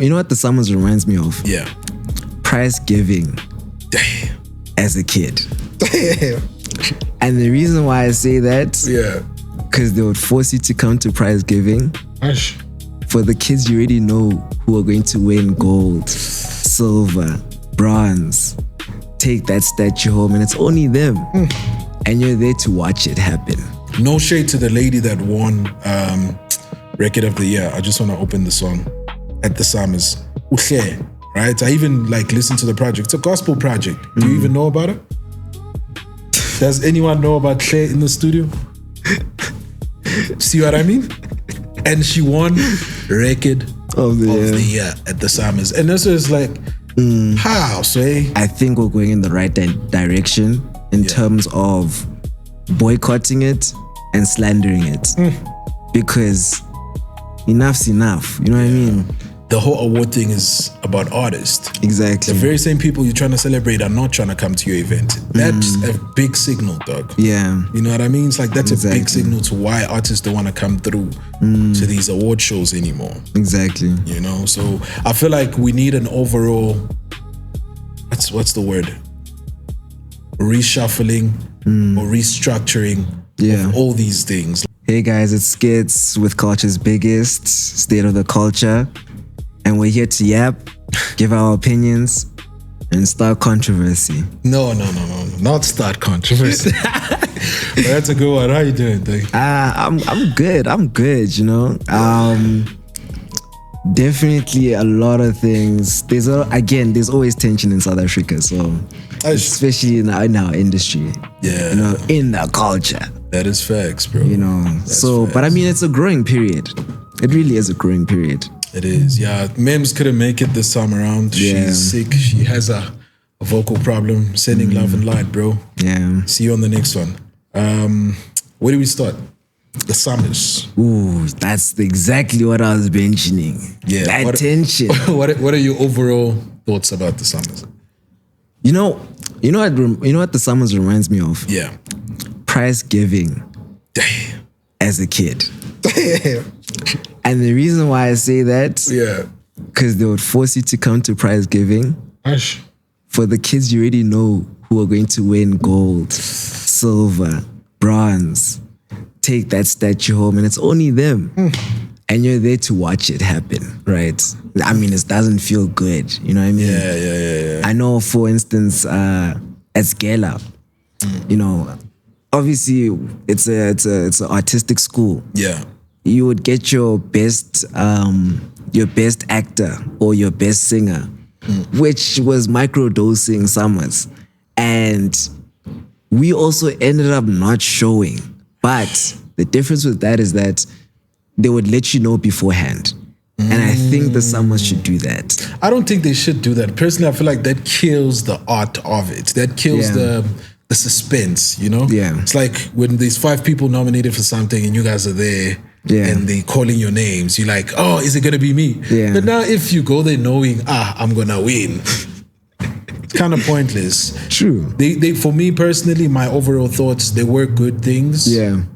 You know what the Summers reminds me of? Yeah. Prize giving. Damn. As a kid. Damn. And the reason why I say that, Yeah. because they would force you to come to prize giving. Gosh. For the kids you already know who are going to win gold, silver, bronze, take that statue home, and it's only them. And you're there to watch it happen. No shade to the lady that won Record of the Year. I just want to open the song at the Summers. Uhle, right? I even listened to the project. It's a gospel project. Do you even know about it? Does anyone know about Uhle in the studio? See what I mean? And she won Record of the Year at the Summers. And this is how, Sway? I think we're going in the right direction in terms of boycotting it and slandering it. Because enough's enough. You know what I mean? The whole award thing is about artists. Exactly. The very same people you're trying to celebrate are not trying to come to your event. That's a big signal, dog. Yeah. You know what I mean? It's that's a big signal to why artists don't want to come through to these award shows anymore. Exactly. You know? So I feel like we need an overall, what's the word? Reshuffling or restructuring of all these things. Hey guys, it's Skits with Culture's biggest, State of the Kulture. And we're here to yap, give our opinions, and start controversy. No. Not start controversy. That's a good one. How you doing, thing? I'm good, you know. Definitely a lot of things. There's always tension in South Africa, so especially in our industry. Yeah. You know, in the culture. That is facts, bro. You know. But I mean, it's a growing period. It really is a growing period. It is, yeah. Mems couldn't make it this time around. Yeah. She's sick. She has a vocal problem. Sending love and light, bro. Yeah. See you on the next one. Where do we start? The Summers. Ooh, that's exactly what I was mentioning. Yeah. That tension. What are your overall thoughts about the Summers? You know what the Summers reminds me of? Yeah. Prize giving. Damn. As a kid. Damn. And the reason why I say that, because they would force you to come to prize giving. Gosh. For the kids you already know who are going to win gold, silver, bronze, take that statue home, and it's only them. And you're there to watch it happen, right? I mean, it doesn't feel good, you know what I mean? Yeah. I know, for instance, at Scala, you know, obviously it's an artistic school. Yeah. You would get your best actor or your best singer, which was microdosing Summers. And we also ended up not showing. But the difference with that is that they would let you know beforehand. And I think the Summers should do that. I don't think they should do that. Personally, I feel like that kills the art of it. That kills the suspense, you know? Yeah. It's like when there's 5 people nominated for something and you guys are there and they calling your names, you're like, oh, is it going to be me? Yeah. But now if you go there knowing, I'm going to win, it's kind of pointless. True. They for me personally, my overall thoughts, they were good things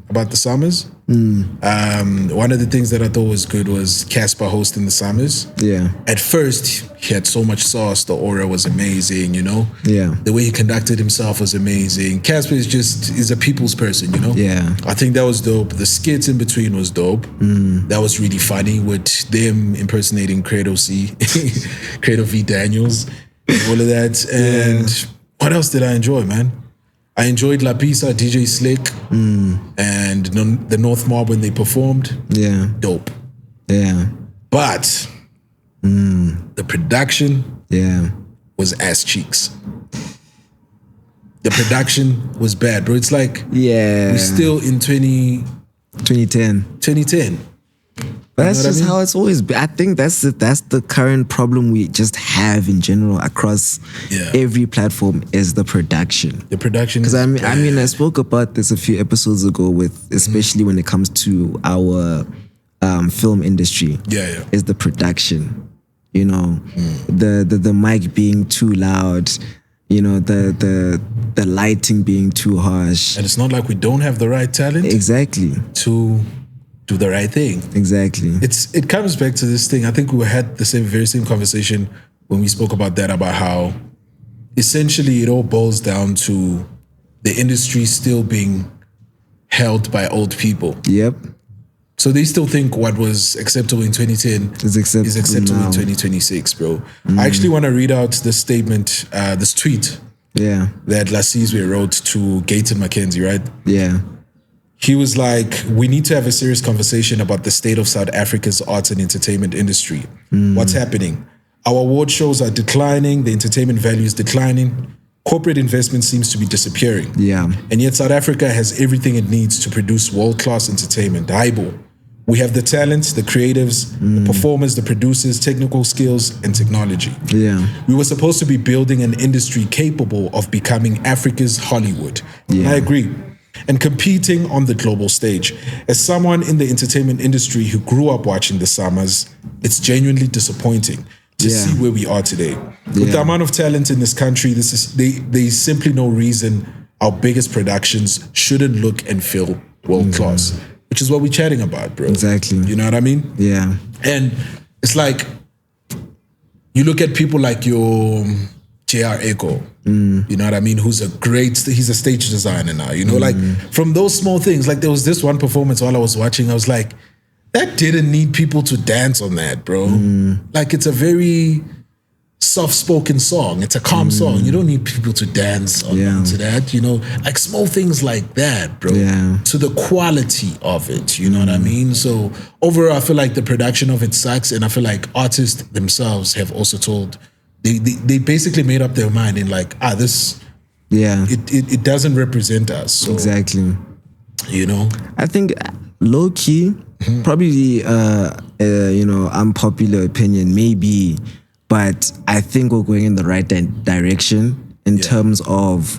about the Summers. One of the things that I thought was good was Casper hosting the Summers. Yeah. At first, he had so much sauce. The aura was amazing, you know? Yeah. The way he conducted himself was amazing. Casper is a people's person, you know? Yeah. I think that was dope. The skits in between was dope. That was really funny with them impersonating Credo V. Daniels, and all of that. And what else did I enjoy, man? I enjoyed La Pisa, DJ Slick, and the North Mob when they performed. Yeah. Dope. Yeah. But the production was ass cheeks. The production was bad, bro. It's like we're still in 2010. But that's just how it's always been. I think that's the current problem we just have in general across every platform is the production. The production. Because I mean, I spoke about this a few episodes ago with, especially when it comes to our film industry. Yeah. Is the production. You know, the mic being too loud. You know, the lighting being too harsh. And it's not like we don't have the right talent. Exactly. To do the right thing. Exactly. It comes back to this thing. I think we had the very same conversation when we spoke about that, about how essentially it all boils down to the industry still being held by old people. Yep. So they still think what was acceptable in 2010 is acceptable now. in 2026, bro. I actually want to read out this statement, this tweet that Lasizwe wrote to Gayton McKenzie, right? Yeah. He was like, we need to have a serious conversation about the state of South Africa's arts and entertainment industry. What's happening? Our award shows are declining. The entertainment value is declining. Corporate investment seems to be disappearing. Yeah. And yet South Africa has everything it needs to produce world-class entertainment. Aibo. We have the talent, the creatives, the performers, the producers, technical skills, and technology. Yeah. We were supposed to be building an industry capable of becoming Africa's Hollywood. Yeah. I agree. And competing on the global stage. As someone in the entertainment industry who grew up watching the Summers, it's genuinely disappointing to see where we are today. With the amount of talent in this country, there's simply no reason our biggest productions shouldn't look and feel world class, which is what we're chatting about, bro. Exactly. You know what I mean? Yeah. And it's like, you look at people like your JR Echo, you know what I mean? He's a stage designer now, you know, like from those small things, like there was this one performance while I was watching, I was like, that didn't need people to dance on that, bro. Like it's a very soft-spoken song. It's a calm song. You don't need people to dance onto that, you know? Like small things like that, bro. Yeah. To the quality of it, you know what I mean? So overall, I feel like the production of it sucks, and I feel like artists themselves have also told, they basically made up their mind in like, this, it doesn't represent us. So, exactly. You know? I think low-key, probably, you know, unpopular opinion, maybe, but I think we're going in the right direction in terms of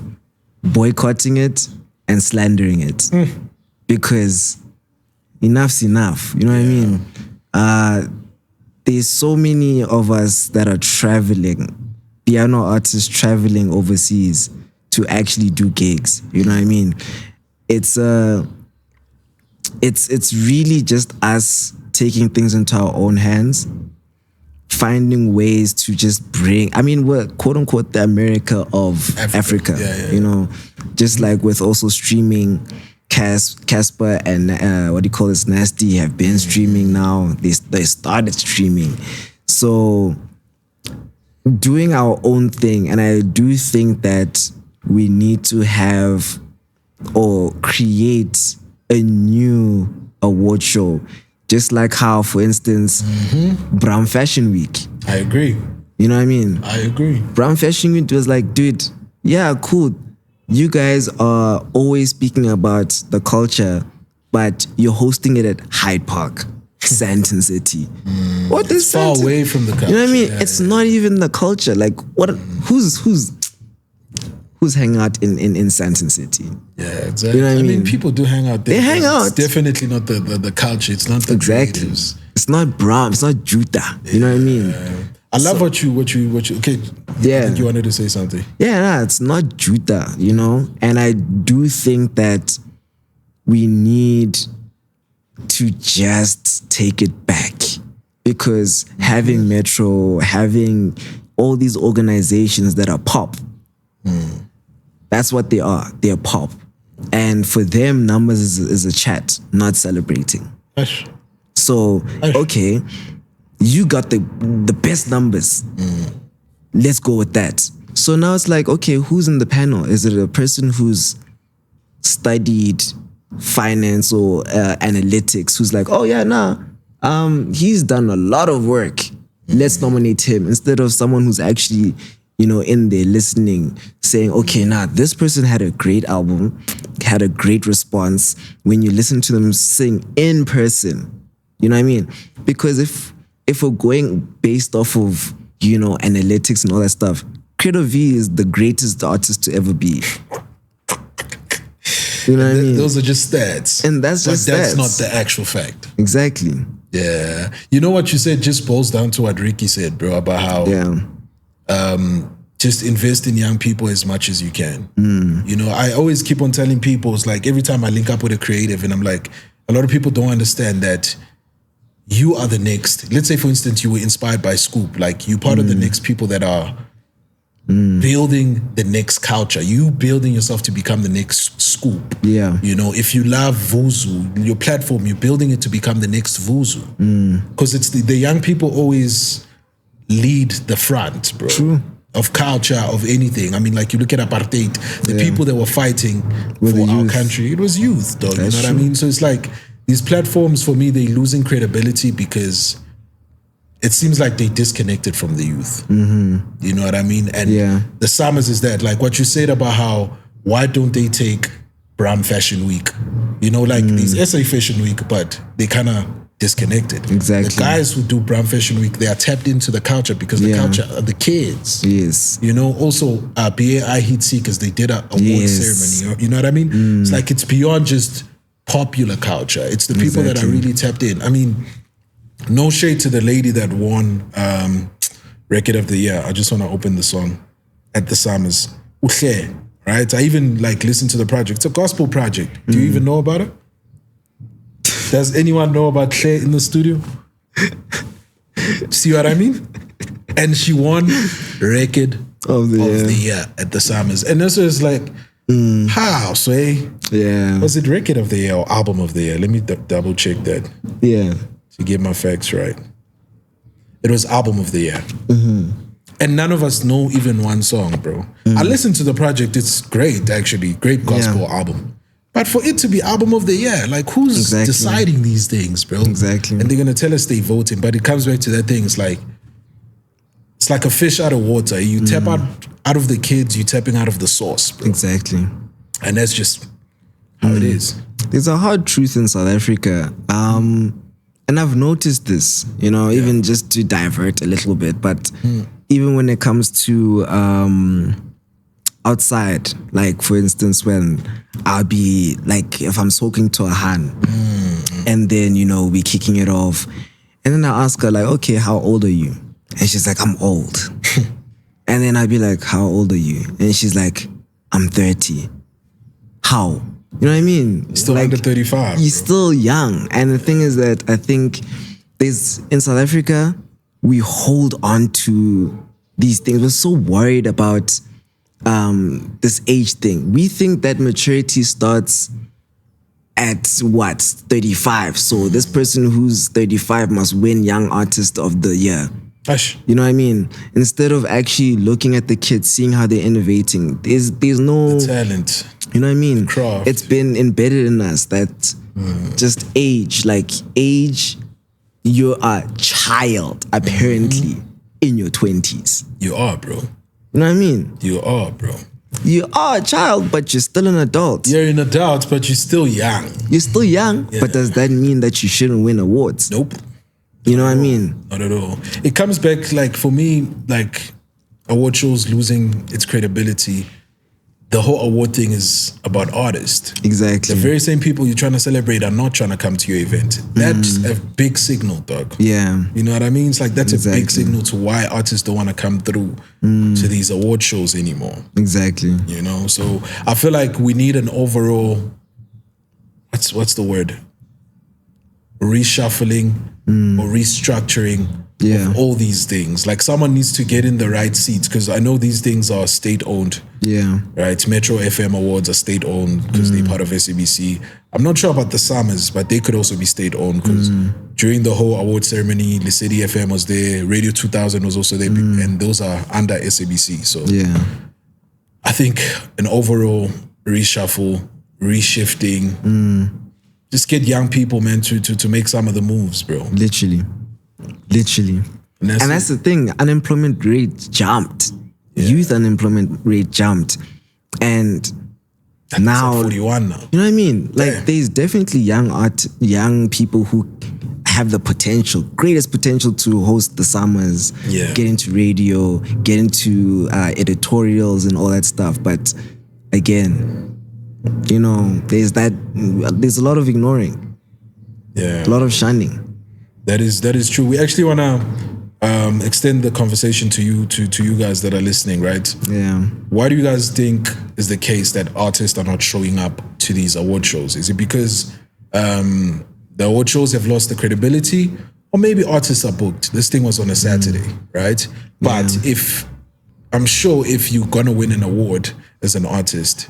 boycotting it and slandering it. Because enough's enough, you know what I mean? There's so many of us that are traveling, piano artists traveling overseas to actually do gigs, you know what I mean? It's really just us taking things into our own hands, finding ways to just bring, I mean, we're quote unquote the America of Africa. You know, just like with also streaming, Casper and Nasty have been streaming now. They started streaming. So doing our own thing, and I do think that we need to have or create a new award show, just like how, for instance, Brown Fashion Week. I agree. You know what I mean? I agree. Brown Fashion Week was like, dude, yeah, cool. You guys are always speaking about the culture, but you're hosting it at Hyde Park, Sandton City. What is far away from the culture? You know what I mean? It's not even the culture. Like, what? Who's hanging out in Sandton City? Yeah, exactly. You know what I mean? People do hang out there. They hang out. It's definitely not the culture. It's not the creatives. It's not Brown. It's not Judah. You know what I mean? I love what you. Okay. Yeah. I think you wanted to say something. Yeah, it's not Judah. You know, and I do think that we need to just take it back, because having Metro, having all these organizations that are pop. That's what they are. They're pop. And for them, numbers is a chat, not celebrating. So, okay, you got the best numbers. Let's go with that. So now it's like, okay, who's in the panel? Is it a person who's studied finance or analytics, who's like, oh yeah, he's done a lot of work. Let's nominate him, instead of someone who's actually, you know, in there listening, saying, okay, this person had a great album, had a great response. When you listen to them sing in person, you know what I mean? Because if we're going based off of, you know, analytics and all that stuff, Credo V is the greatest artist to ever be. You know what I mean? Those are just stats. And that's just that's stats. not the actual fact. Exactly. Yeah. You know what you said just boils down to what Ricky said, bro, about how just invest in young people as much as you can. You know, I always keep on telling people, it's like every time I link up with a creative and I'm like, a lot of people don't understand that you are the next. Let's say, for instance, you were inspired by Scoop. Like, you're part of the next people that are building the next culture. You building yourself to become the next Scoop. Yeah. You know, if you love Vuzu, your platform, you're building it to become the next Vuzu. Because it's the young people always lead the front, bro. True. Of culture, of anything. I mean, like, you look at apartheid, the people that were fighting With for the our youth. country, it was youth, dog. That's you know what I true. mean? So it's like, these platforms, for me, they're losing credibility because it seems like they disconnected from the youth. You know what I mean? And the Summers is that, like what you said about how, why don't they take Bram Fashion Week? You know, like these SA Fashion Week, but they kind of disconnected. Exactly. The guys who do Bram Fashion Week, they are tapped into the culture because the culture are the kids. Yes. You know, also BAI Heat Seekers, they did an award ceremony. You know what I mean? It's like, it's beyond just popular culture. It's the people that are really tapped in. I mean, no shade to the lady that won Record of the Year. I just want to open the song at the Summers. Uhle, right? I even like listened to the project. It's a gospel project. Do you even know about it? Does anyone know about Uhle in the studio? See what I mean? And she won Record Of the Year at the Summers. And this was like, how? So, Yeah. was it Record of the Year or Album of the Year? Let me double check that Yeah. to get my facts right. It was Album of the Year. And none of us know even one song, bro. I listened to the project. It's great, actually. Great gospel album. But for it to be Album of the Year, like, who's deciding these things, bro? Exactly. And they're going to tell us they voting. But it comes back to that thing. It's like a fish out of water. You tap out of the kids, you're tapping out of the source, bro. Exactly. And that's just how it is. There's a hard truth in South Africa. And I've noticed this, you know, even just to divert a little bit, but even when it comes to outside, like, for instance, when I'll be like, if I'm talking to a Han and then, you know, we kicking it off, and then I ask her, like, okay, how old are you? And she's like, I'm old. And then I'd be like, how old are you? And she's like, I'm 30. How? You know what I mean? Still like, under 35. You're still young. And the thing is that I think in South Africa, we hold on to these things. We're so worried about this age thing. We think that maturity starts at 35. So this person who's 35 must win Young Artist of the Year. Gosh. You know what I mean? Instead of actually looking at the kids, seeing how they're innovating, there's no talent. You know what I mean? Craft. It's been embedded in us that just age, you're a child apparently in your 20s. You are, bro. You know what I mean? You are, bro. You are a child, but you're still an adult. You're an adult, but you're still young. You're still young, but does that mean that you shouldn't win awards? Nope. You know what I mean? Not at all. It comes back, like, for me, like, award shows losing its credibility. The whole award thing is about artists. Exactly. The very same people you're trying to celebrate are not trying to come to your event. That's a big signal, dog. Yeah. You know what I mean? It's like, that's a big signal to why artists don't want to come through to these award shows anymore. Exactly. You know? So I feel like we need an overall, what's the word? Reshuffling or restructuring of all these things. Like, someone needs to get in the right seats, because I know these things are state-owned. Yeah. Right? Metro FM Awards are state-owned because they're part of SABC. I'm not sure about the Summers, but they could also be state-owned, because during the whole award ceremony, the City FM was there, Radio 2000 was also there, and those are under SABC. So Yeah. I think an overall reshuffle, reshifting, just get young people, man, to make some of the moves, bro. Literally. And that's the thing. Unemployment rate jumped. Youth unemployment rate jumped. And now, like 41 now. you know what I mean? Like, there's definitely young people who have the potential, greatest potential to host the Summers, get into radio, get into editorials and all that stuff. But again, you know, there's a lot of ignoring, a lot of shunning. That is true. We actually want to extend the conversation to you guys that are listening, right? Yeah. Why do you guys think is the case that artists are not showing up to these award shows? Is it because The award shows have lost the credibility, or maybe artists are booked. This thing was on a Saturday, right? But I'm sure if you're gonna win an award as an artist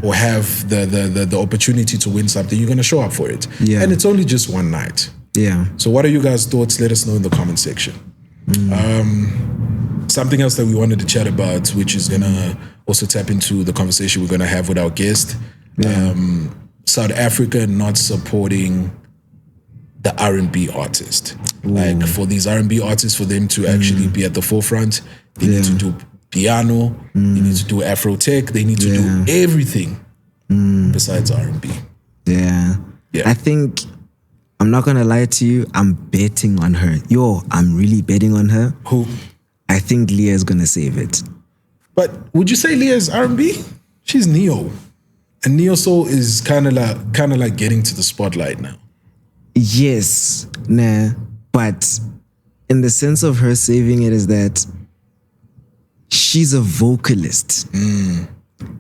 or have the opportunity to win something, you're gonna show up for it. Yeah. And it's only just one night. Yeah. So what are you guys' thoughts? Let us know in the comment section. Something else that we wanted to chat about, which is gonna also tap into the conversation we're gonna have with our guest. South Africa not supporting the R&B artist. Like for these R&B artists, for them to actually be at the forefront, they need to do piano, they need to do Afro tech, they need to do everything besides R&B. Yeah. I think, I'm not gonna lie to you, I'm betting on her. I'm really betting on her. Who? I think Leah is gonna save it. But would you say Leah's R&B? She's neo. And neo soul is kind of like getting to the spotlight now. Yes, but in the sense of her saving it is that she's a vocalist.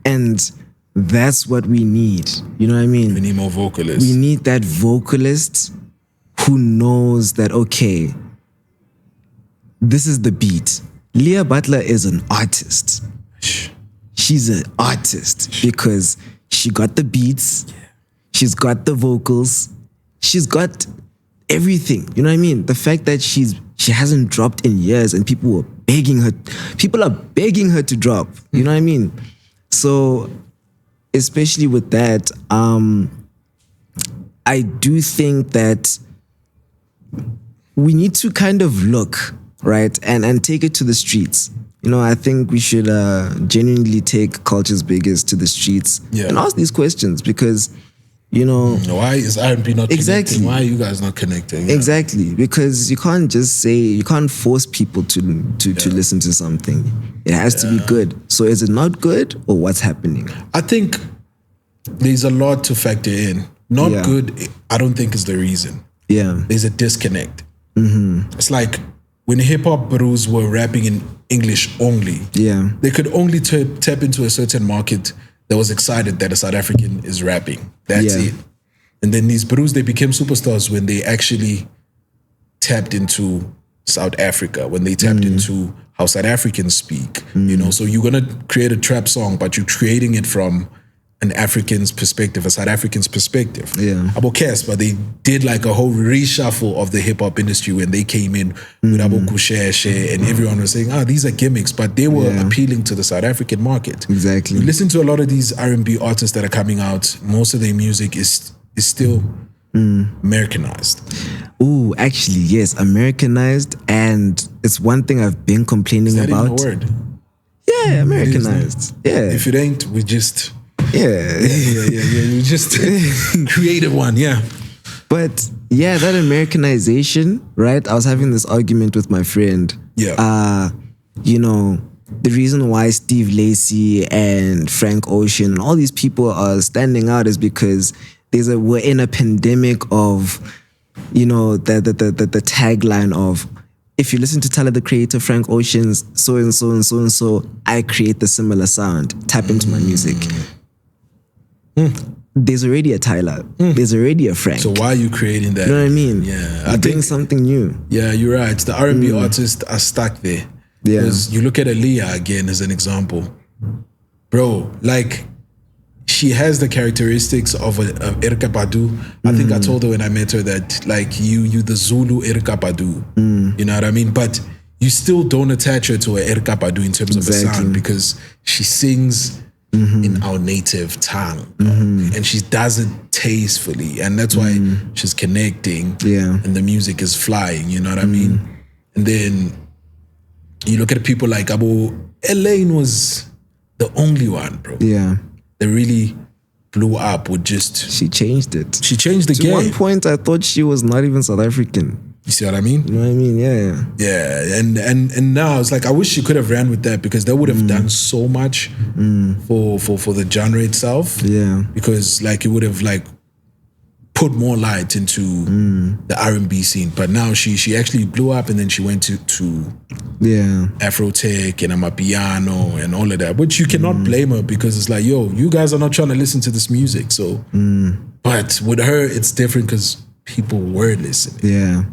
And that's what we need. You know what I mean? We need more vocalists. We need that vocalist who knows that, okay, this is the beat. Leah Butler is an artist. She's an artist because she got the beats, she's got the vocals, she's got everything. You know what I mean? The fact that she hasn't dropped in years and people are begging her to drop. You know what I mean? So especially with that, I do think that we need to kind of look, right, and take it to the streets. You know, I think we should genuinely take Culture's Biggest to the streets and ask these questions because, you know... Why is R&B not connecting? Why are you guys not connecting? Exactly, because you can't just say, you can't force people to listen to something. It has to be good. So is it not good or what's happening? I think there's a lot to factor in. Not good, I don't think is the reason. Yeah. There's a disconnect. It's like when hip-hop bros were rapping in English only, they could only tap into a certain market that was excited that a South African is rapping. That's it. And then these bros, they became superstars when they actually tapped into South Africa, when they tapped into how South Africans speak. You know, so you're gonna create a trap song, but you're creating it from an African's perspective, a South African's perspective. Abo Casper, they did like a whole reshuffle of the hip hop industry when they came in with Abo Kusheshe, and everyone was saying, these are gimmicks, but they were appealing to the South African market. Exactly. You listen to a lot of these R&B artists that are coming out, most of their music is still Americanized. Ooh, actually, yes, Americanized, and it's one thing I've been complaining about. Is that even a word? Yeah, Americanized. Yeah. If it ain't, we just... Yeah. You just created one, But yeah, that Americanization, right? I was having this argument with my friend. You know, the reason why Steve Lacy and Frank Ocean and all these people are standing out is because we're in a pandemic of, you know, the tagline of, if you listen to Tyler the Creator, Frank Ocean's so and so and so and so, I create the similar sound. Tap into my music. There's already a Tyler. There's already a Frank. So why are you creating that? You know what I mean? Yeah. You're doing something new. Yeah, you're right. The R&B artists are stuck there. Yeah. Because you look at Aaliyah again as an example. Bro, like, she has the characteristics of Erykah Badu. I think I told her when I met her that, like, you the Zulu Erykah Badu. You know what I mean? But you still don't attach her to a Erykah Badu in terms of a sound because she sings in our native tongue. And she does it tastefully. And that's why she's connecting. And the music is flying, you know what I mean? And then you look at people like Elaine was the only one, bro. Yeah. That really blew up with just... She changed it. She changed the game. At one point, I thought she was not even South African. You see what I mean? You know what I mean? Yeah. Yeah, and now it's like, I wish she could have ran with that because that would have done so much for the genre itself. Yeah. Because like it would have like put more light into the R&B scene. But now she actually blew up and then she went to Afro tech and Amapiano and all of that, which you cannot blame her because it's like, yo, you guys are not trying to listen to this music. So, But with her, it's different because people were listening. Yeah.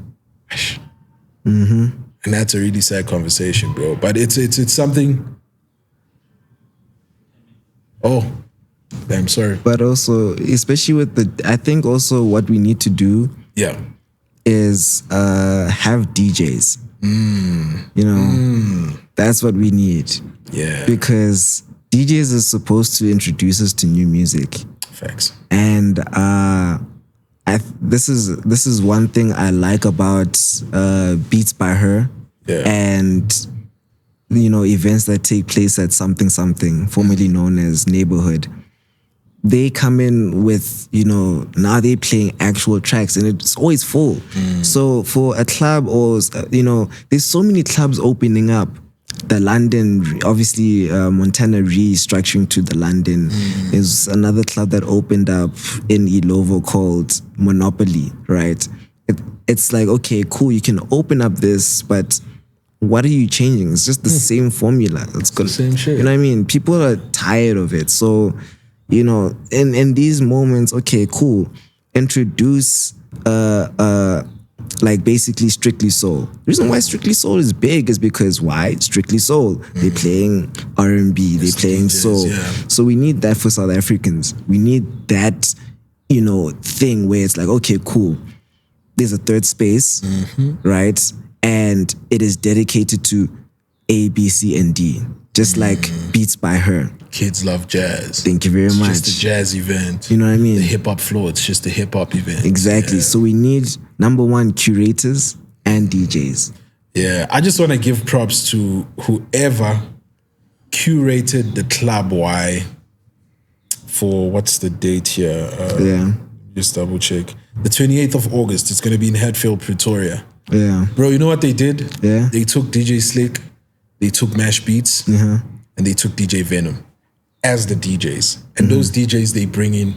And that's a really sad conversation, bro. But it's something. Oh, I'm sorry. But also, especially with I think also what we need to do Yeah. is have DJs. You know, that's what we need. Yeah. Because DJs is supposed to introduce us to new music. Facts. And this is one thing I like about Beats by Her, and events that take place at something formerly known as Neighborhood. They come in with now they're playing actual tracks and it's always full. So for a club or there's so many clubs opening up. The London, obviously, Montana restructuring to the London. There's another club that opened up in Ilovo called Monopoly, right? It's like, okay, cool, you can open up this, but what are you changing? It's just the same formula. It's the same shit. You know what I mean? People are tired of it. So, in these moments, okay, cool, introduce like basically Strictly Soul. The reason why Strictly Soul is big is because why? Strictly Soul. They're playing R&B, they're playing soul. Yeah. So we need that for South Africans. We need that, thing where it's like, okay, cool. There's a third space, right? And it is dedicated to A, B, C, and D. Just like Beats by Her. Kids love jazz. Thank you very much. It's just a jazz event. You know what I mean? The hip hop floor, it's just a hip hop event. Exactly. Yeah. So we need, number one, curators and DJs. Yeah. I just want to give props to whoever curated the Club Y for what's the date here? Just double check. The 28th of August. It's going to be in Hatfield, Pretoria. Yeah. Bro, you know what they did? Yeah. They took DJ Slick, they took Mash Beats, and they took DJ Venom as the DJs. And those DJs, they bring in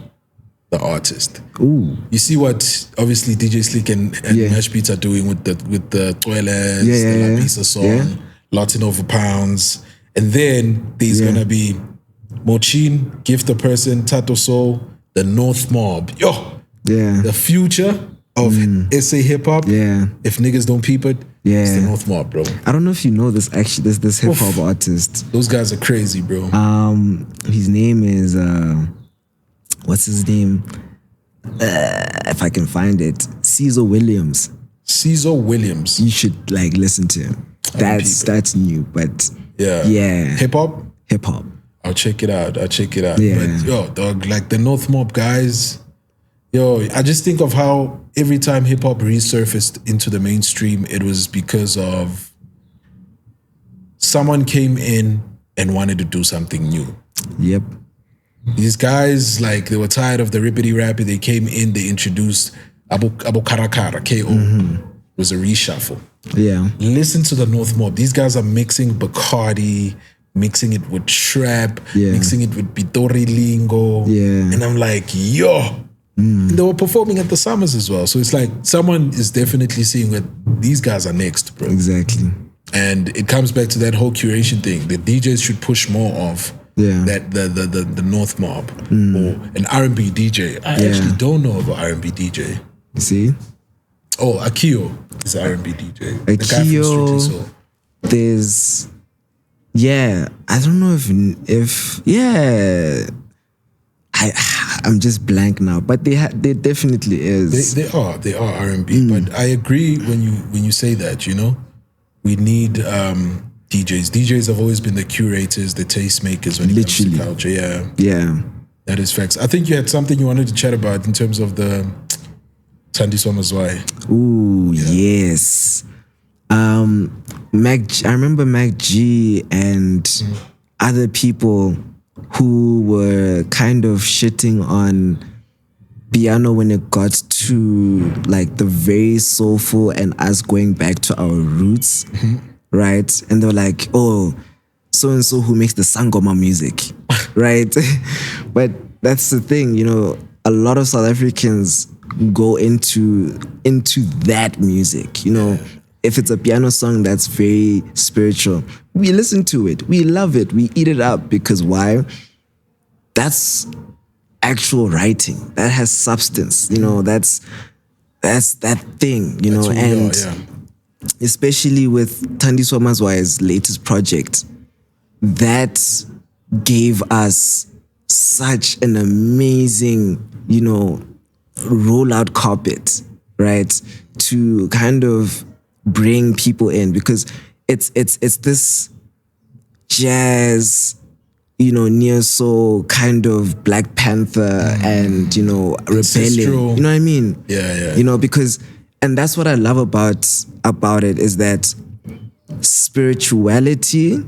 the artist. Ooh. You see what obviously DJ Slick and Mash Beats are doing with the Toilets, the La Pisa song, Latin Over Pounds. And then there's gonna be Mochin, Gift the Person, Tato Soul, the North Mob. Yo! Yeah. The future of SA hip hop. Yeah. If niggas don't peep it, it's the North Mob, bro. I don't know if you know this actually, this hip hop artist. Those guys are crazy, bro. His name is what's his name? If I can find it, Caesar Williams. Caesar Williams. You should listen to him. That's new, but yeah. Hip hop? Hip hop. I'll check it out. Yeah. But yo, dog, like the North Mob guys, yo, I just think of how every time hip hop resurfaced into the mainstream, it was because of someone came in and wanted to do something new. Yep. These guys, they were tired of the rippity rappy. They came in, they introduced Abu Karakara, KO. It was a reshuffle. Yeah. Listen to the North Mob. These guys are mixing Bacardi, mixing it with Shrap, mixing it with Bitori Lingo. Yeah. And I'm like, yo. They were performing at the Summers as well. So it's like someone is definitely seeing that these guys are next, bro. Exactly. And it comes back to that whole curation thing. The DJs should push more of that the North Mob or an R&B DJ. I actually don't know of an R&B DJ. You see? Oh, Akio is an R&B DJ. Akio, the guy from Strictly Soul. There's I don't know if I'm just blank now, but there definitely is. They are R&B, but I agree when you say that, we need DJs. DJs have always been the curators, the tastemakers when it comes to culture. Yeah. Yeah. That is facts. I think you had something you wanted to chat about in terms of the Tandi Somazwai. Ooh, yes. I remember Mac G and other people who were kind of shitting on piano when it got to the very soulful and us going back to our roots, right? And they were like, oh, so-and-so who makes the Sangoma music, right? But that's the thing, a lot of South Africans go into that music, If it's a piano song that's very spiritual, we listen to it, we love it, we eat it up because why? That's actual writing that has substance. You know, that's that thing. You know, and especially with Thandiswa Mazwa's latest project, that gave us such an amazing, you know, rollout carpet, right? To kind of bring people in, because it's this jazz, you know, neo soul kind of Black Panther and, you know, rebellion. You know what I mean? Yeah. You know, because, and that's what I love about it, is that spirituality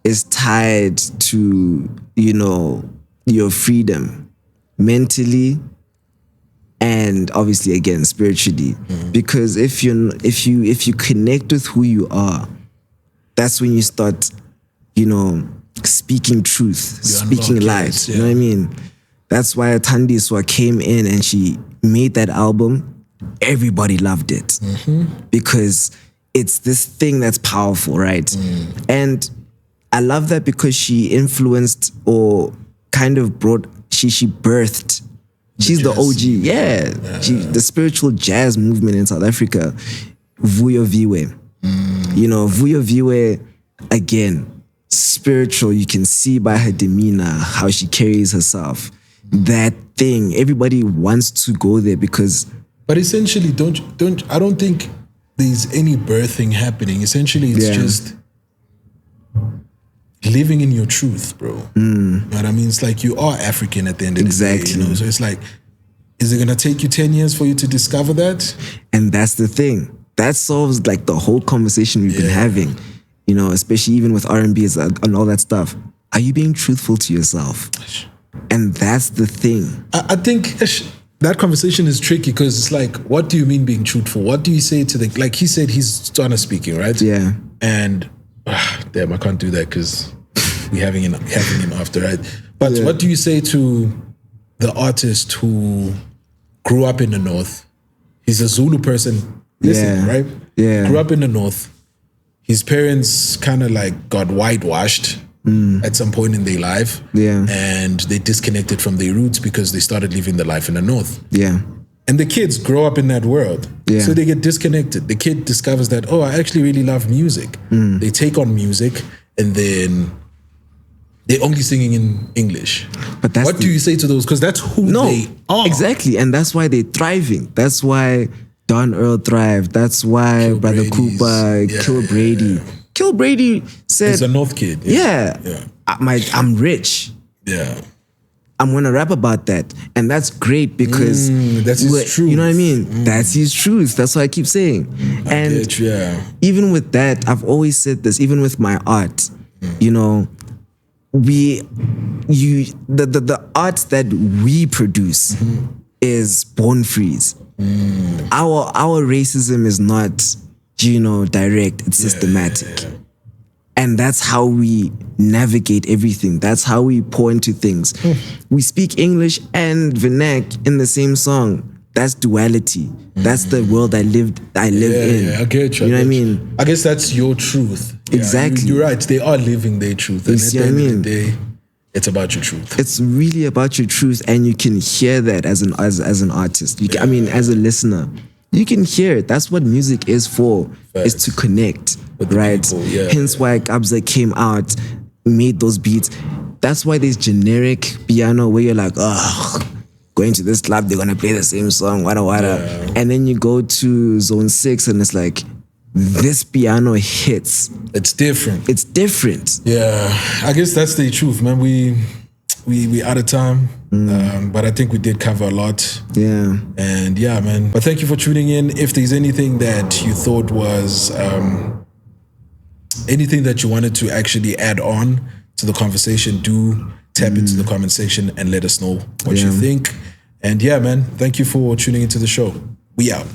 is tied to, you know, your freedom mentally and obviously again spiritually. Because if you connect with who you are, that's when you start, you know, speaking truth, speaking light. You know what I mean? That's why Thandiswa came in and she made that album. Everybody loved it because it's this thing that's powerful, right? And I love that because she influenced or kind of brought, she birthed. She's the OG, the spiritual jazz movement in South Africa. Vuyo Viwe. You know, Vuyo Viwe, again, spiritual. You can see by her demeanor how she carries herself. That thing, everybody wants to go there because. But essentially, I don't think there's any birthing happening. Essentially, it's just living in your truth, bro. You know what I mean? It's like you are African at the end of the day. You know? So it's like, is it gonna take you 10 years for you to discover that? And that's the thing. That solves like the whole conversation we've been having. You know, especially even with R&B and all that stuff. Are you being truthful to yourself? And that's the thing. I think that conversation is tricky because it's like, what do you mean being truthful? What do you say to the, like he said, he's Tswana speaking, right? Yeah. And damn, I can't do that because we're having him after, right? But what do you say to the artist who grew up in the North? He's a Zulu person, right? Yeah. Grew up in the North. His parents kind of like got whitewashed at some point in their life. Yeah. And they disconnected from their roots because they started living the life in the North. Yeah. And the kids grow up in that world. Yeah. So they get disconnected. The kid discovers that, oh, I actually really love music. They take on music and then they're only singing in English. But what do you say to those? Because that's who they are. Exactly. And that's why they're thriving. That's why Don Earl thrived. That's why Kill Brother Brady's, Cooper, Kill Brady. Kill Brady said, he's a North kid. I'm rich. Yeah. I'm gonna rap about that. And that's great because that's his truth. You know what I mean? That's his truth. That's what I keep saying. And even with that, I've always said this, even with my art, you know, the art that we produce is born freeze. Our racism is not, you know, direct, it's systematic. And that's how we navigate everything. That's how we pour into things. We speak English and vernac in the same song. That's duality. That's the world I live in. I get you. You know what I mean? I guess that's your truth. Exactly. You're right. They are living their truth. And at the end of the day, it's about your truth. It's really about your truth, and you can hear that as an artist. I mean, as a listener, you can hear it. That's what music is for. Is to connect, right? Hence why Kabza came out, made those beats. That's why there's generic piano where you're like, going to this club, they're gonna play the same song, wada. And then you go to Zone 6 and it's like, this piano hits. It's different. It's different. Yeah, I guess that's the truth, man. We out of time, but I think we did cover a lot. Yeah. And yeah, man. But thank you for tuning in. If there's anything that you thought was, anything that you wanted to actually add on to the conversation, do tap into the comment section and let us know what you think. And yeah, man, thank you for tuning into the show. We out.